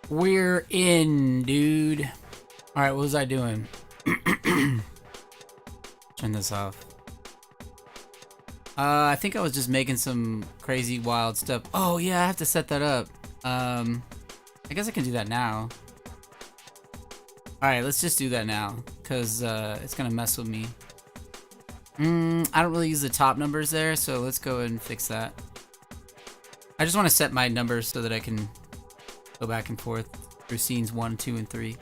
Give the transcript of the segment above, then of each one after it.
We're in, dude. All right, what was I doing? Turn this off. I think I was just making some crazy wild stuff. Oh yeah, I have to set that up. I guess I can do that now. All right, let's just do that now, cause it's gonna mess with me. I don't really use the top numbers there, so let's go ahead and fix that. I just want to set my numbers so that I can go back and forth through scenes 1, 2, and 3.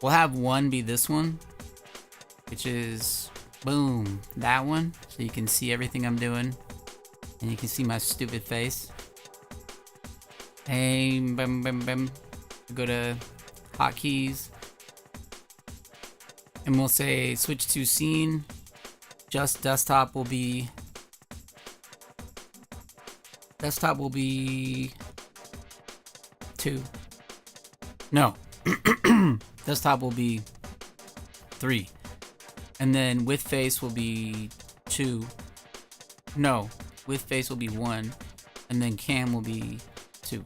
We'll have 1 be this one, which is, boom, that one. So you can see everything I'm doing, and you can see my stupid face. Hey, bam, bam, bam. Go to hotkeys, and we'll say switch to scene. Just desktop will be 2. No. Desktop will be 3. And then with face will be 2. No. With face will be 1. And then cam will be 2.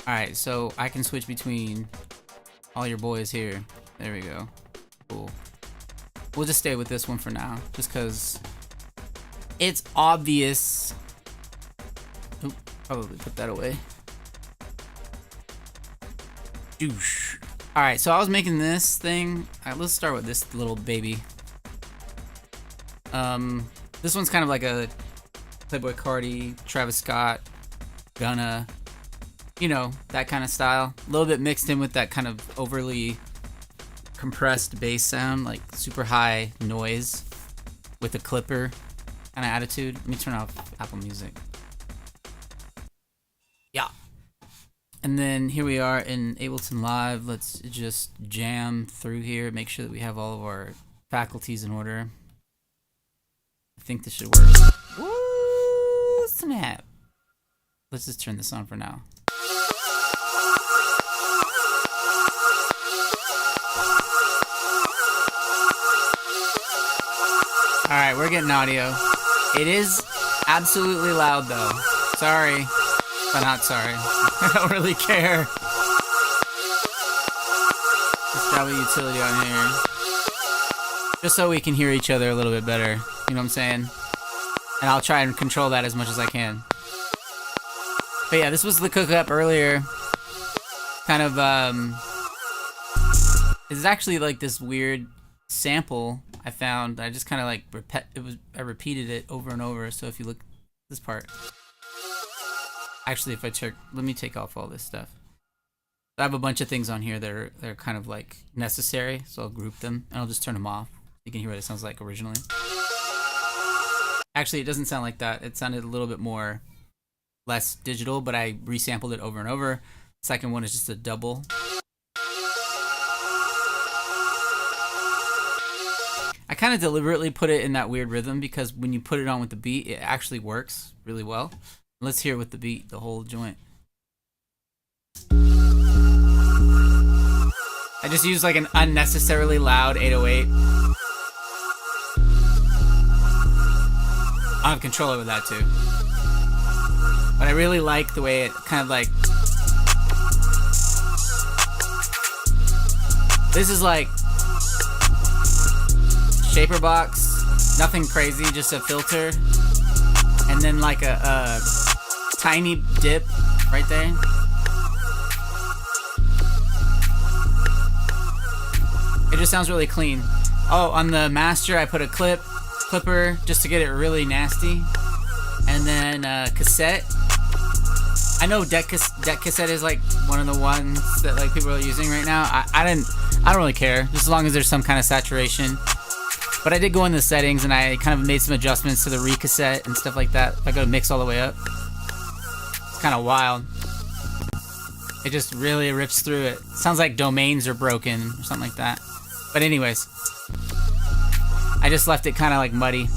Alright, so I can switch between all your boys here. There we go. Cool. We'll just stay with this one for now, just because it's obvious. Oop, probably put that away. Douche. Alright, so I was making this thing. Alright, let's start with this little baby. This one's kind of like a Playboi Carti, Travis Scott, Gunna, you know, that kind of style. A little bit mixed in with that kind of overly compressed bass sound, like super high noise with a clipper kind of attitude. Let me turn off Apple Music. Yeah. And then here we are in Ableton Live. Let's just jam through here, make sure that we have all of our faculties in order. I think this should work. Woo, snap. Let's just turn this on for now. Alright, we're getting audio. It is absolutely loud though. Sorry, but not sorry. I don't really care. Let's grab a utility on here. Just so we can hear each other a little bit better. You know what I'm saying? And I'll try and control that as much as I can. But yeah, this was the cook-up earlier. Kind of, it's actually like this weird sample I found. I just kind of like I repeated it over and over. So if you look at this part, actually, if I check, let me take off all this stuff. I have a bunch of things on here that are kind of like necessary, so I'll group them and I'll just turn them off. You can hear what it sounds like originally. Actually, it doesn't sound like that. It sounded a little bit more less digital, but I resampled it over and over. The second one is just a double. I kind of deliberately put it in that weird rhythm because when you put it on with the beat, it actually works really well. Let's hear it with the beat, the whole joint. I just used like an unnecessarily loud 808. I have control over that too. But I really like the way it kind of like... This is like... Shaper box, nothing crazy, just a filter, and then like a tiny dip right there. It just sounds really clean. Oh, on the master I put a clipper just to get it really nasty, and then cassette. I know deck cassette is like one of the ones that like people are using right now. I don't really care, just as long as there's some kind of saturation. But I did go in the settings and I kind of made some adjustments to the recassette and stuff like that. If I go to mix all the way up, it's kind of wild. It just really rips through it. Sounds like domains are broken or something like that. But anyways, I just left it kind of like muddy.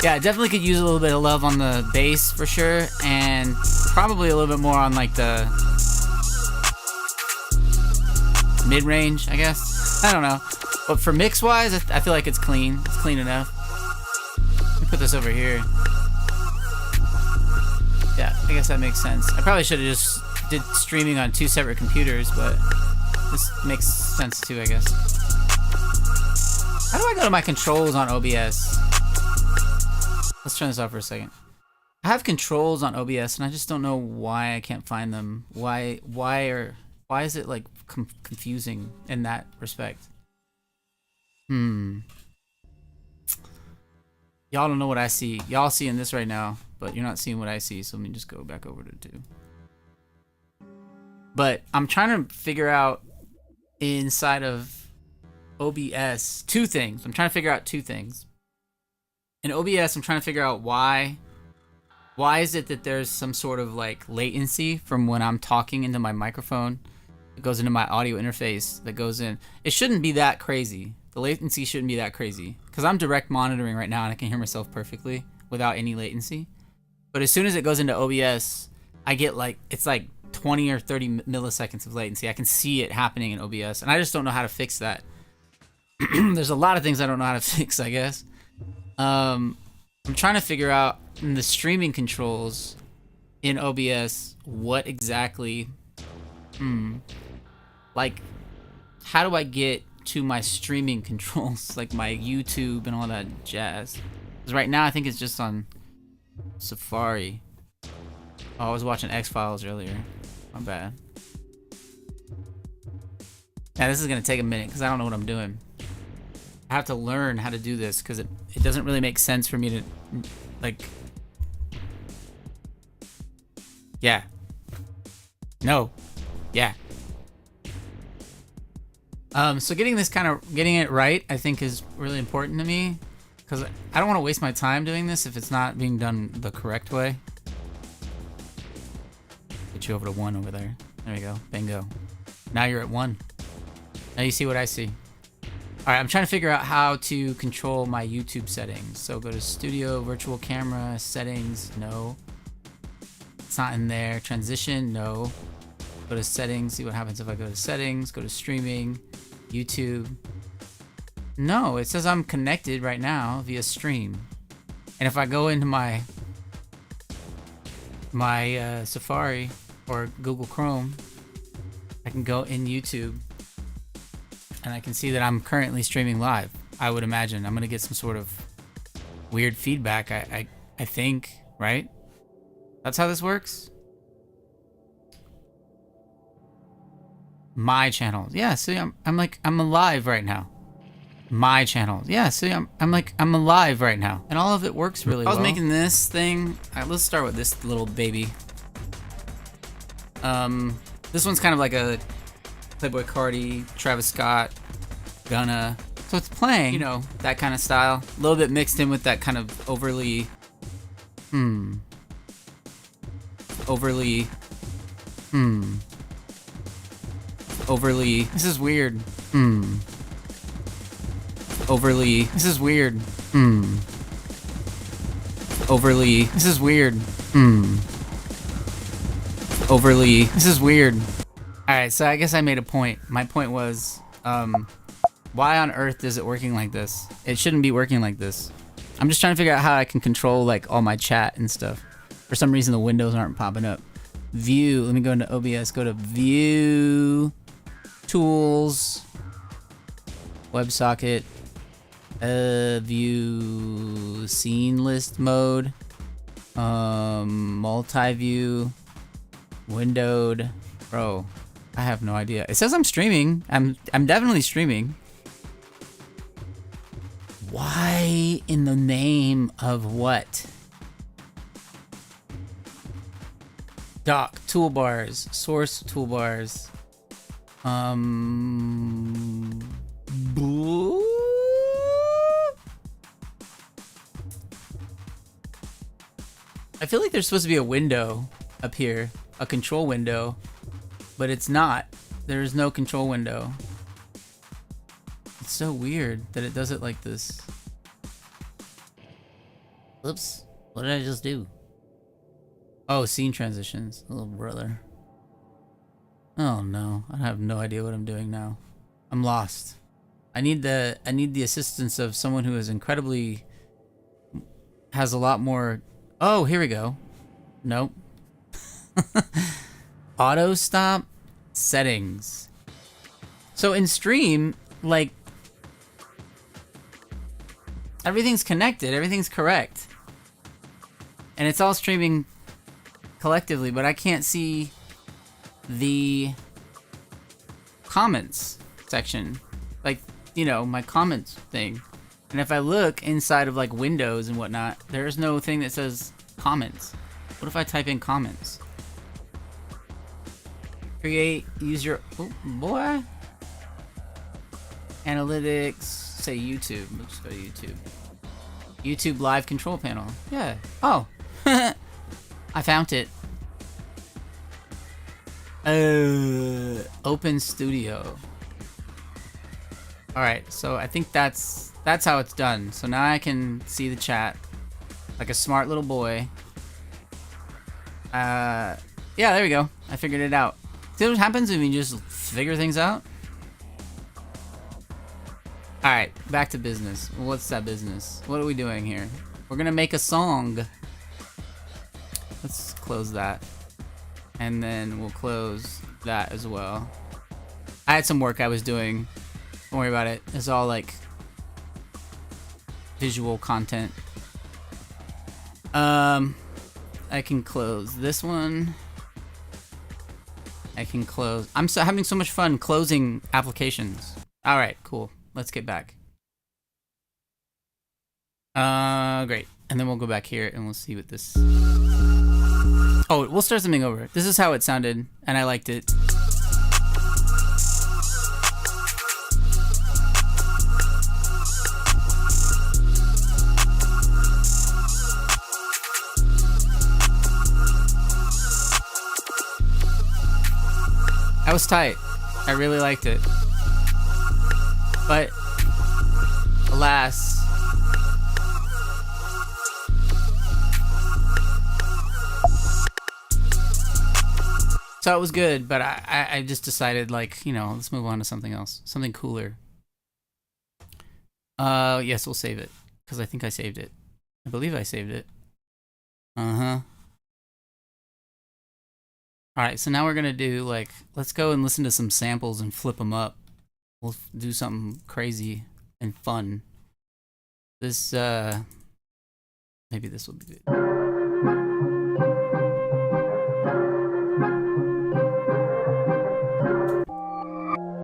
Yeah, I definitely could use a little bit of love on the bass for sure, and probably a little bit more on like the mid-range, I guess. I don't know. But for mix-wise, I feel like it's clean. It's clean enough. Let me put this over here. Yeah, I guess guess that makes sense. I probably should have just did streaming on 2 separate computers, but this makes sense too, I guess. How do I go to my controls on OBS? Let's turn this off for a second. I have controls on OBS and I just don't know why I can't find them. Why is it like confusing in that respect? Y'all don't know what I see. Y'all seeing this right now, but you're not seeing what I see, so let me just go back over to 2. But I'm trying to figure out inside of OBS 2 things. I'm trying to figure out 2 things. In OBS, I'm trying to figure out why is it that there's some sort of like latency from when I'm talking into my microphone. It goes into my audio interface that goes in. It shouldn't be that crazy. The latency shouldn't be that crazy because I'm direct monitoring right now and I can hear myself perfectly without any latency. But as soon as it goes into OBS, I get like, it's like 20 or 30 milliseconds of latency. I can see it happening in OBS and I just don't know how to fix that. There's a lot of things I don't know how to fix, I guess. I'm trying to figure out in the streaming controls in OBS what exactly, like, how do I get to my streaming controls, like my YouTube and all that jazz? Because right now I think it's just on Safari. Oh, I was watching X-Files earlier. My bad. Yeah, this is gonna take a minute because I don't know what I'm doing. I have to learn how to do this because it doesn't really make sense for me to, like, yeah. No. Yeah. So getting it right, I think is really important to me because I don't want to waste my time doing this if it's not being done the correct way. Get you over to 1 over there. There we go. Bingo. Now you're at 1. Now you see what I see. Alright, I'm trying to figure out how to control my YouTube settings. So go to Studio, Virtual Camera, Settings, no. It's not in there. Transition, no. Go to Settings, see what happens if I go to Settings, go to Streaming, YouTube. No, it says I'm connected right now via stream. And if I go into my Safari or Google Chrome, I can go in YouTube. And I can see that I'm currently streaming live. I would imagine I'm gonna get some sort of weird feedback. I think, right? That's how this works. My channel, yeah. See, I'm alive right now. My channel, yeah. See, I'm alive right now, and all of it works really well. I was making this thing. Let's start with this little baby. This one's kind of like a Playboy Carti, Travis Scott, Gunna. So it's playing, you know, that kind of style. A little bit mixed in with that kind of overly, this is weird. Overly, this is weird. Overly, this is weird. Overly, this is weird. Alright, so I guess I made a point. My point was, why on earth is it working like this? It shouldn't be working like this. I'm just trying to figure out how I can control like all my chat and stuff. For some reason the windows aren't popping up. View, let me go into OBS, go to View, Tools, WebSocket, View, Scene List Mode, Multi-View, Windowed. Bro, I have no idea. It says I'm streaming. I'm definitely streaming. Why in the name of what? Dock, toolbars, source toolbars. I feel like there's supposed to be a window up here, a control window, but it's not. There's no control window. It's so weird that it does it like this. Oops, what did I just do? Oh, scene transitions, little brother. Oh no, I have no idea what I'm doing now. I'm lost. I need the assistance of someone who is has a lot more. Oh, here we go. Nope. Auto stop settings. So in stream, like, everything's connected, everything's correct. And it's all streaming collectively, but I can't see the comments section. Like, you know, my comments thing. And if I look inside of like Windows and whatnot, there's no thing that says comments. What if I type in comments? Create user, oh boy. Analytics, say YouTube. Let's go to YouTube. YouTube live control panel. Yeah. Oh. I found it. Open Studio. Alright, so I think that's how it's done. So now I can see the chat like a smart little boy. Yeah, there we go. I figured it out. See what happens if you just figure things out? Alright, back to business. What's that business? What are we doing here? We're gonna make a song. Let's close that. And then we'll close that as well. I had some work I was doing. Don't worry about it. It's all like visual content. I can close this one. I can close. I'm having so much fun closing applications. All right, cool. Let's get back. Great. And then we'll go back here and we'll see what this. Oh, we'll start something over. This is how it sounded, and I liked it. That was tight. I really liked it. But alas, so it was good, but I just decided, like, you know, let's move on to something else, something cooler. Yes, we'll save it because I think I saved it. I believe I saved it. Alright, so now we're gonna do, like, let's go and listen to some samples and flip them up. We'll do something crazy and fun. This, maybe this will be good.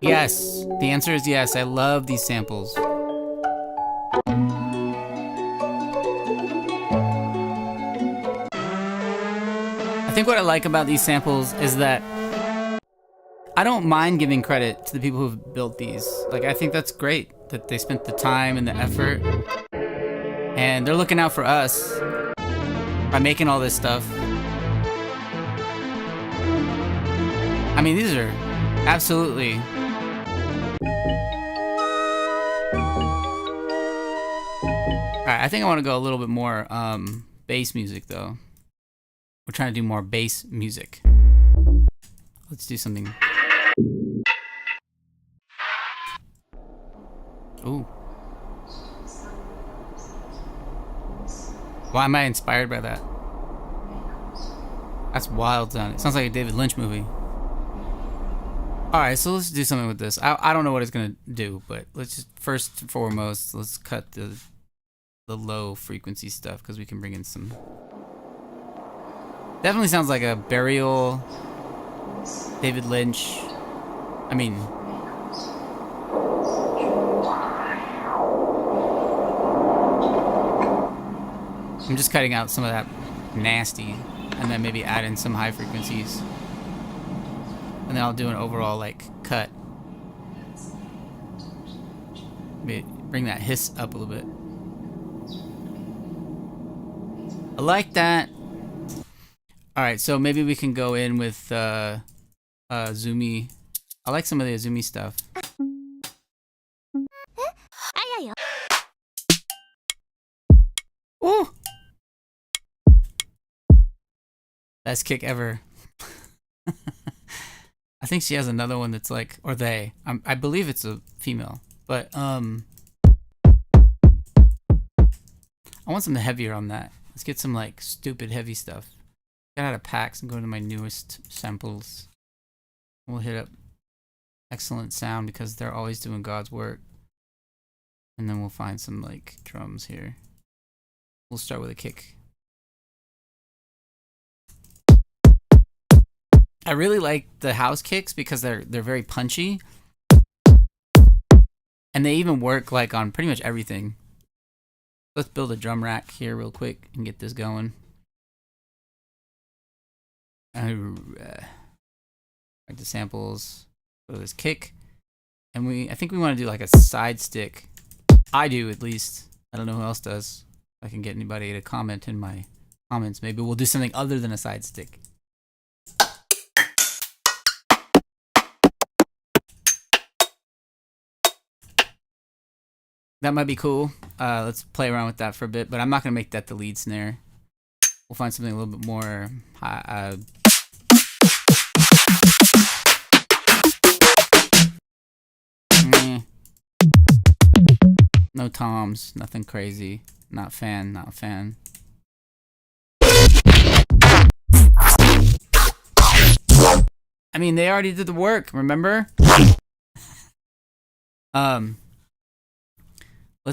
Yes, the answer is yes. I love these samples. I think what I like about these samples is that I don't mind giving credit to the people who've built these. Like, I think that's great that they spent the time and the effort, and they're looking out for us by making all this stuff. I mean, these are absolutely alright. I think I want to go a little bit more bass music though. We're trying to do more bass music. Let's do something. Ooh. Why am I inspired by that? That's wild sound. It sounds like a David Lynch movie. Alright, so let's do something with this. I don't know what it's gonna do, but let's just, first and foremost, let's cut the low frequency stuff because we can bring in some. Definitely sounds like a Burial, David Lynch. I mean, I'm just cutting out some of that nasty and then maybe add in some high frequencies. And then I'll do an overall, like, cut. Maybe bring that hiss up a little bit. I like that. Alright, so maybe we can go in with Zoomy. I like some of the Zoomy stuff. Ooh! Best kick ever. I think she has another one that's like, or they. I believe it's a female, but I want something heavier on that. Let's get some like stupid heavy stuff. get out of packs and go to my newest samples. We'll hit up excellent sound because they're always doing God's work. And then we'll find some like drums here. We'll start with a kick. I really like the house kicks because they're very punchy. And they even work like on pretty much everything. Let's build a drum rack here real quick and get this going. Like the samples, go to this kick, and I think we want to do like a side stick. I do, at least. I don't know who else does. If I can get anybody to comment in my comments. Maybe we'll do something other than a side stick. That might be cool. Let's play around with that for a bit, but I'm not going to make that the lead snare. We'll find something a little bit more no toms, nothing crazy. Not a fan. I mean, they already did the work, remember? Let's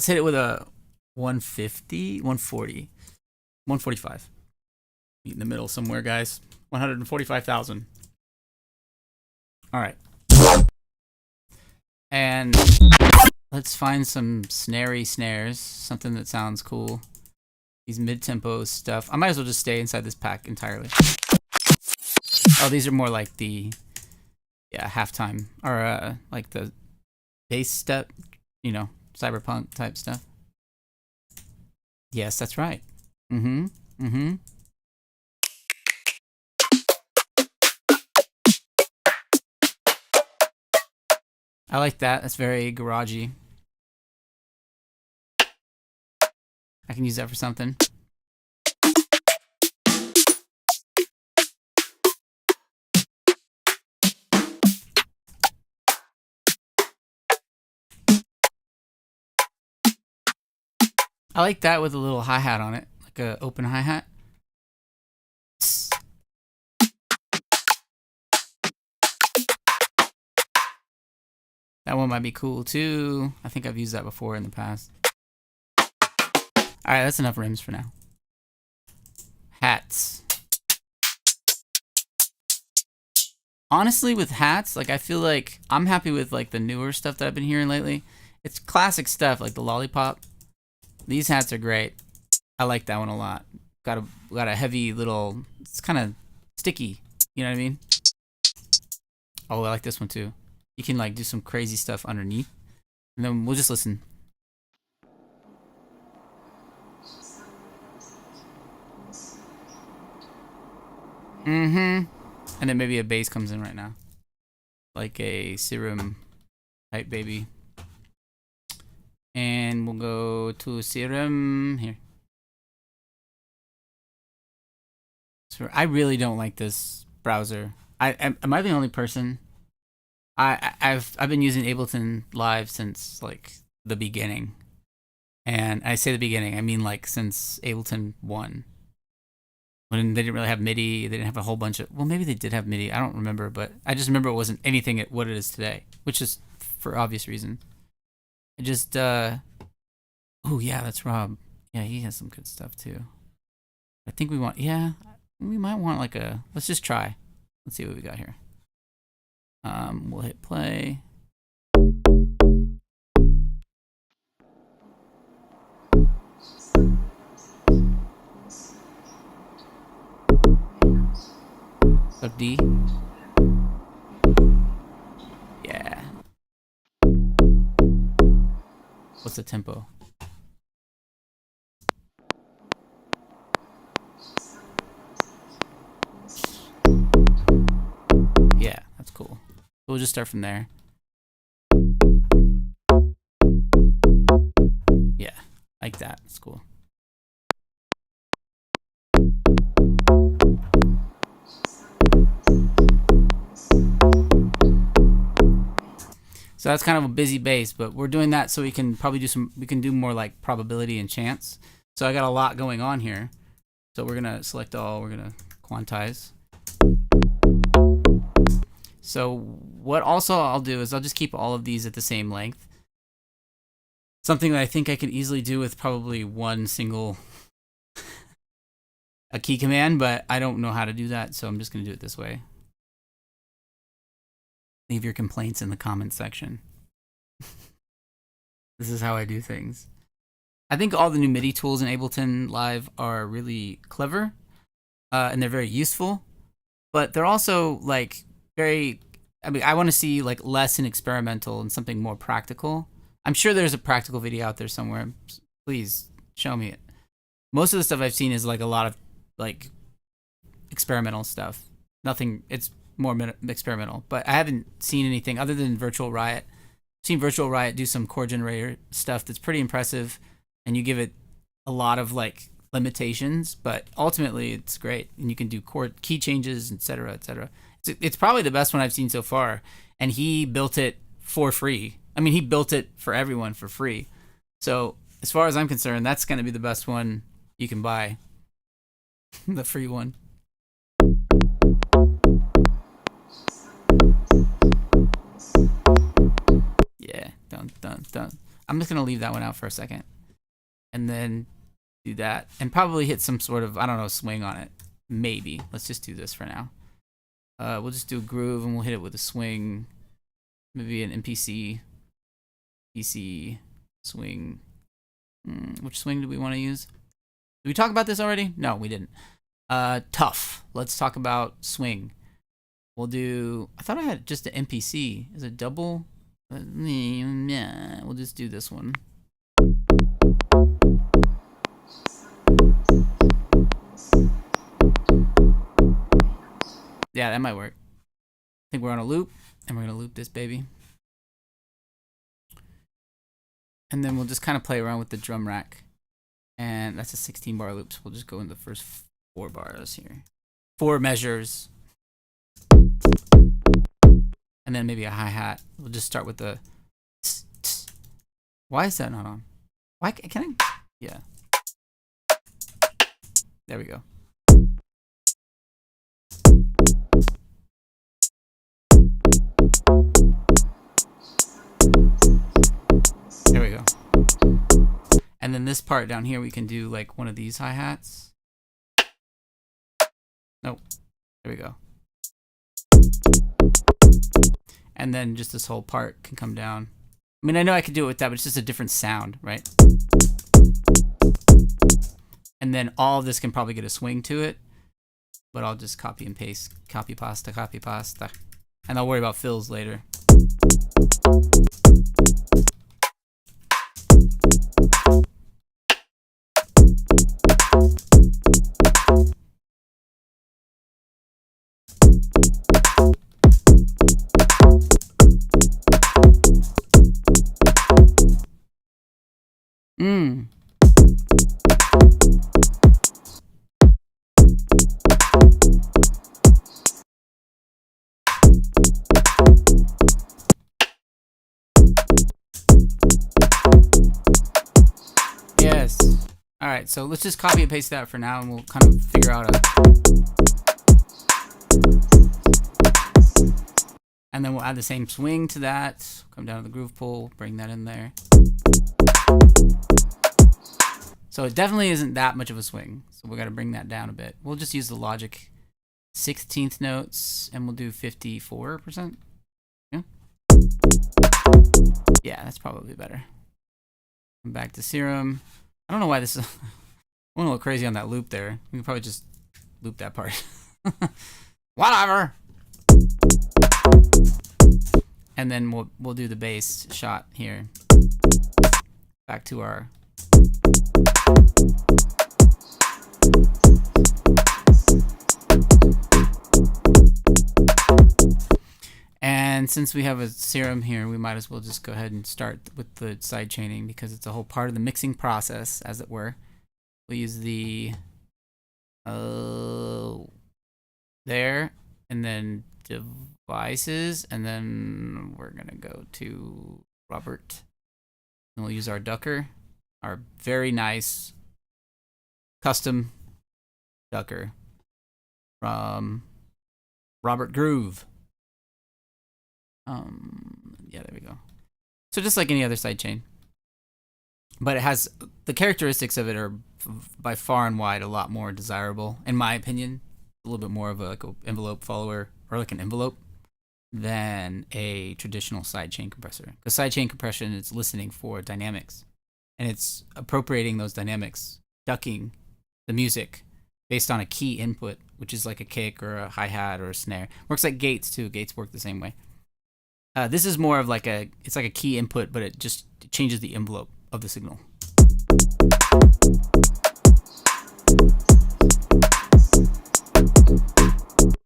hit it with a 150, 140, 145. Meet in the middle somewhere, guys. 145,000. All right. And let's find some snarey snares, something that sounds cool. These mid-tempo stuff. I might as well just stay inside this pack entirely. Oh, these are more like the, halftime, or like the bass step, you know, cyberpunk type stuff. Yes, that's right. I like that. That's very garagey. I can use that for something. I like that with a little hi-hat on it, like a open hi-hat. That one might be cool too. I think I've used that before in the past. Alright, that's enough rims for now. Hats. Honestly, with hats, like I feel like I'm happy with like the newer stuff that I've been hearing lately. It's classic stuff like the lollipop. These hats are great. I like that one a lot. Got a heavy little, it's kind of sticky. You know what I mean? Oh, I like this one too. You can like do some crazy stuff underneath. And then we'll just listen. And then maybe a bass comes in right now. Like a Serum type baby. And we'll go to Serum here. So I really don't like this browser. Am I the only person? I've been using Ableton Live since like the beginning. And I say the beginning, I mean like since Ableton 1. When they didn't really have MIDI, they didn't have a whole bunch of, well, maybe they did have MIDI, I don't remember, but I just remember it wasn't anything at what it is today, which is for obvious reason. I just, oh yeah, that's Rob. Yeah, he has some good stuff too. I think we want, yeah, we might want like a, let's just try. Let's see what we got here. We'll hit play. So D. Yeah. What's the tempo? Yeah, that's cool. We'll just start from there. Yeah, like that. It's cool. So that's kind of a busy bass, but we're doing that so we can probably do more like probability and chance. So I got a lot going on here. So we're gonna select all, we're gonna quantize. So what also I'll do is I'll just keep all of these at the same length. Something that I think I could easily do with probably one single a key command, but I don't know how to do that, so I'm just going to do it this way. Leave your complaints in the comments section. This is how I do things. I think all the new MIDI tools in Ableton Live are really clever, and they're very useful, but they're also like very, I mean, I want to see like less and experimental and something more practical. I'm sure there's a practical video out there somewhere. Please show me it. Most of the stuff I've seen is like a lot of like experimental stuff. Nothing, it's more experimental, but I haven't seen anything other than Virtual Riot. I've seen Virtual Riot do some chord generator stuff that's pretty impressive, and you give it a lot of like limitations, but ultimately it's great, and you can do chord key changes, etc., etc. It's probably the best one I've seen so far, and he built it for free. I mean, he built it for everyone for free. So as far as I'm concerned, that's going to be the best one you can buy. The free one. Yeah, dun. I'm just going to leave that one out for a second. And then do that. And probably hit some sort of, I don't know, swing on it. Maybe. Let's just do this for now. We'll just do a groove and we'll hit it with a swing. Maybe an MPC. PC swing. Which swing do we want to use? Did we talk about this already? No, we didn't. Tough. Let's talk about swing. We'll do, I thought I had just an MPC. Is it double? Yeah, we'll just do this one. Yeah, that might work. I think we're on a loop, and we're going to loop this baby. And then we'll just kind of play around with the drum rack. And that's a 16 bar loop, so we'll just go in the first 4 bars here. 4 measures. And then maybe a hi-hat. We'll just start with the... Why is that not on? Why can I... Yeah. There we go. There we go. And then this part down here, we can do like one of these hi-hats. Nope. There we go. And then just this whole part can come down. I mean, I know I could do it with that, but it's just a different sound, right? And then all of this can probably get a swing to it, but I'll just copy and paste, copy pasta, and I'll worry about fills later. Yes. All right, so let's just copy and paste that for now, and we'll kind of figure out and then we'll add the same swing to that. Come down to the groove pool, bring that in there. So it definitely isn't that much of a swing. So we got to bring that down a bit. We'll just use the Logic 16th notes, and we'll do 54%. Yeah. Yeah, that's probably better. Come back to Serum. I don't know why this is. I went a little crazy on that loop there. We can probably just loop that part. Whatever. And then we'll do the bass shot here. Back to our. And since we have a Serum here, we might as well just go ahead and start with the side chaining, because it's a whole part of the mixing process, as it were. We'll use the there, and then devices, and then we're gonna go to Robert, and we'll use our Ducker, our very nice custom Ducker. from Robert Groove. Yeah, there we go. So just like any other sidechain, but it has the characteristics of it are by far and wide a lot more desirable, in my opinion. A little bit more of like an envelope follower, or like an envelope, than a traditional sidechain compressor. Because sidechain compression is listening for dynamics, and it's appropriating those dynamics, ducking the music based on a key input, which is like a kick or a hi-hat or a snare. Works like gates too. Gates work the same way. This is more of like it's like a key input, but it just changes the envelope of the signal.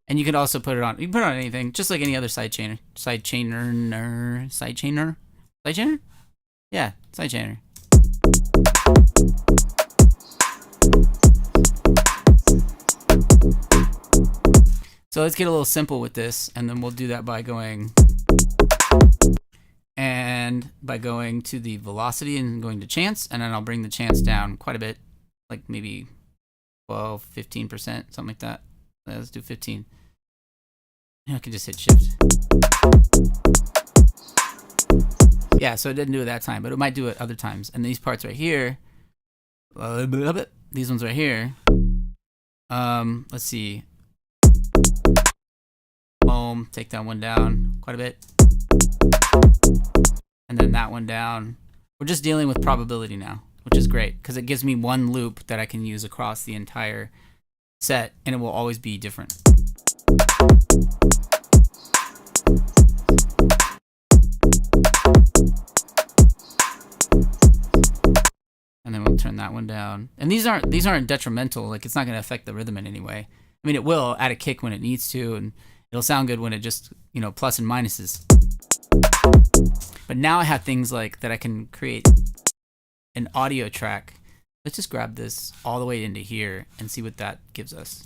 And you can also put it on. You can put it on anything, just like any other sidechainer. Sidechainer. Yeah, sidechainer. So let's get a little simple with this, and then we'll do that by going to the velocity and going to chance, and then I'll bring the chance down quite a bit, like maybe 12, 15%, something like that. Let's do 15. I can just hit shift. Yeah, so it didn't do it that time, but it might do it other times. And these parts right here, these ones right here, let's see. Boom, take that one down quite a bit. And then that one down. We're just dealing with probability now, which is great because it gives me one loop that I can use across the entire set, and it will always be different. And then we'll turn that one down. And these aren't detrimental. Like, it's not going to affect the rhythm in any way. I mean, it will add a kick when it needs to, and it'll sound good when it just, plus and minuses. But now I have things like that I can create an audio track. Let's just grab this all the way into here and see what that gives us.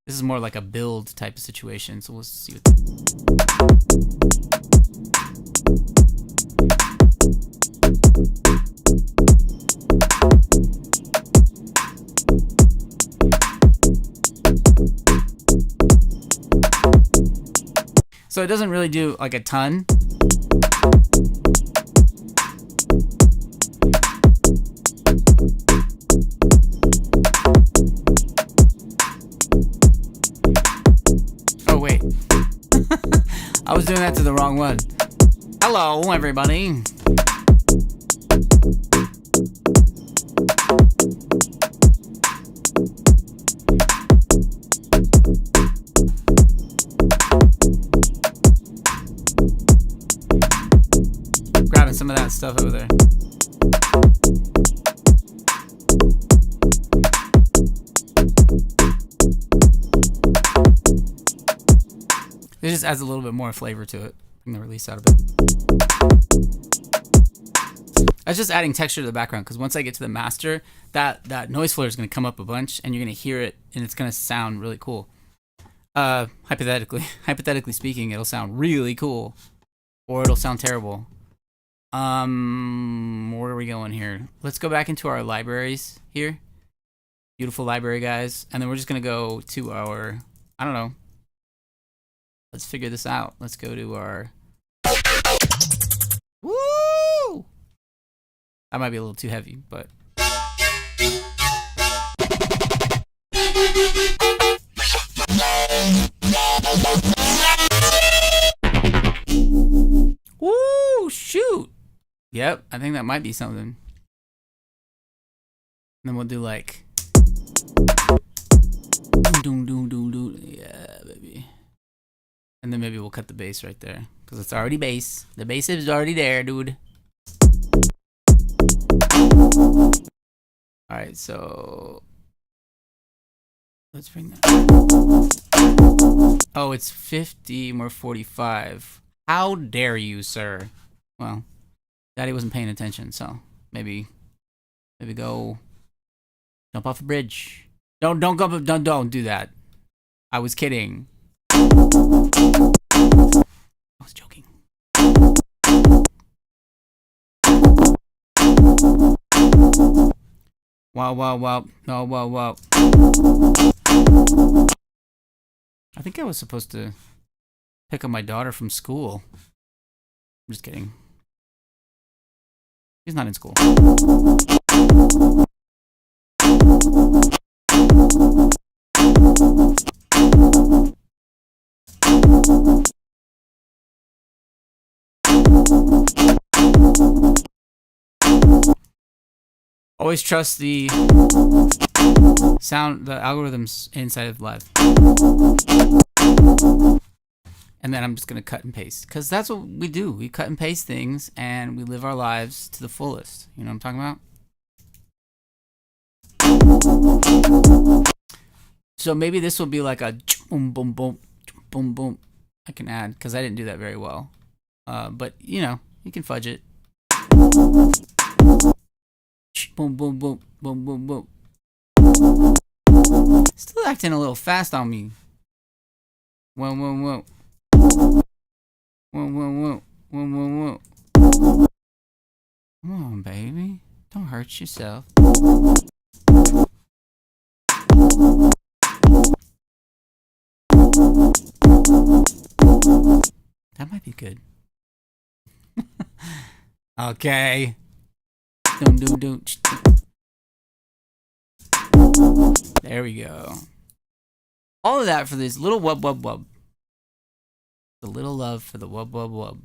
This is more like a build type of situation, so we'll see what So it doesn't really do like a ton. Oh wait. I was doing that to the wrong one. Hello everybody. Grabbing some of that stuff over there. It just adds a little bit more flavor to it. Bring the release out of it. That's just adding texture to the background, because once I get to the master, that noise floor is going to come up a bunch, and you're going to hear it, and it's going to sound really cool. Hypothetically speaking, it'll sound really cool, or it'll sound terrible. Where are we going here? Let's go back into our libraries here. Beautiful library, guys. And then we're just going to go to our, I don't know. Let's figure this out. Let's go to our, woo! That might be a little too heavy, but. Woo, shoot. Yep, I think that might be something. And then we'll do like, yeah, baby. And then maybe we'll cut the bass right there, because it's already bass. The bass is already there, dude. All right, so let's bring that. Oh, it's 50 more 45. How dare you, sir? Well, Daddy wasn't paying attention, so maybe go jump off a bridge. Don't do that. I was kidding. I was joking. Wow, wow, wow. Oh, wow, wow. I think I was supposed to pick up my daughter from school. I'm just kidding. She's not in school. Always trust the sound, the algorithms inside of Live. And then I'm just going to cut and paste. Because that's what we do. We cut and paste things and we live our lives to the fullest. You know what I'm talking about? So maybe this will be like a boom, boom, boom, boom, boom. I can add because I didn't do that very well. But, you know, you can fudge it. Boom, boom, boom, boom, boom, boom. Still acting a little fast on me. Whoa, whoa, whoa. Whoa, whoa, whoa. Whoa, whoa, whoa. Come on, baby. Don't hurt yourself. That might be good. Okay. Doom, doom, doom. There we go. All of that for this little wub wub wub. The little love for the wub wub wub.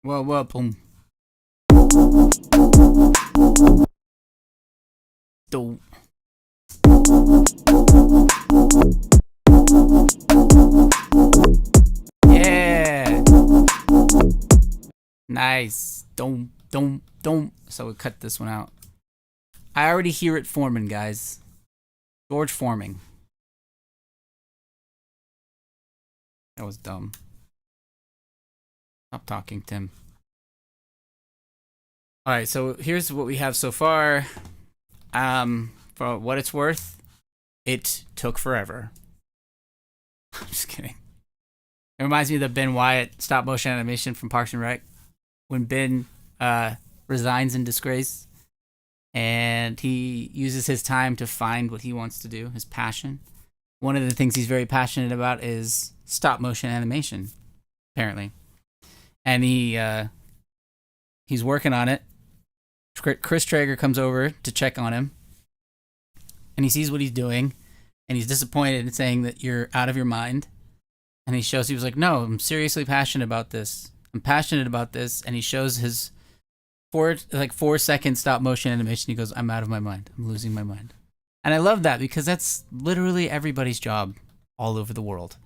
Wub wub boom. Do. Yeah. Nice. Don't. So we cut this one out. I already hear it forming, guys. George forming. That was dumb. Stop talking, Tim. Alright, so here's what we have so far. For what it's worth, it took forever. I'm just kidding. It reminds me of the Ben Wyatt stop motion animation from Parks and Rec. When Ben resigns in disgrace and he uses his time to find what he wants to do, his passion. One of the things he's very passionate about is stop motion animation, apparently. And he's working on it. Chris Traeger comes over to check on him. And he sees what he's doing. And he's disappointed and saying that you're out of your mind. And he was like, no, I'm seriously passionate about this. I'm passionate about this. And he shows his 4-second stop motion animation. He goes, I'm out of my mind. I'm losing my mind. And I love that because that's literally everybody's job all over the world.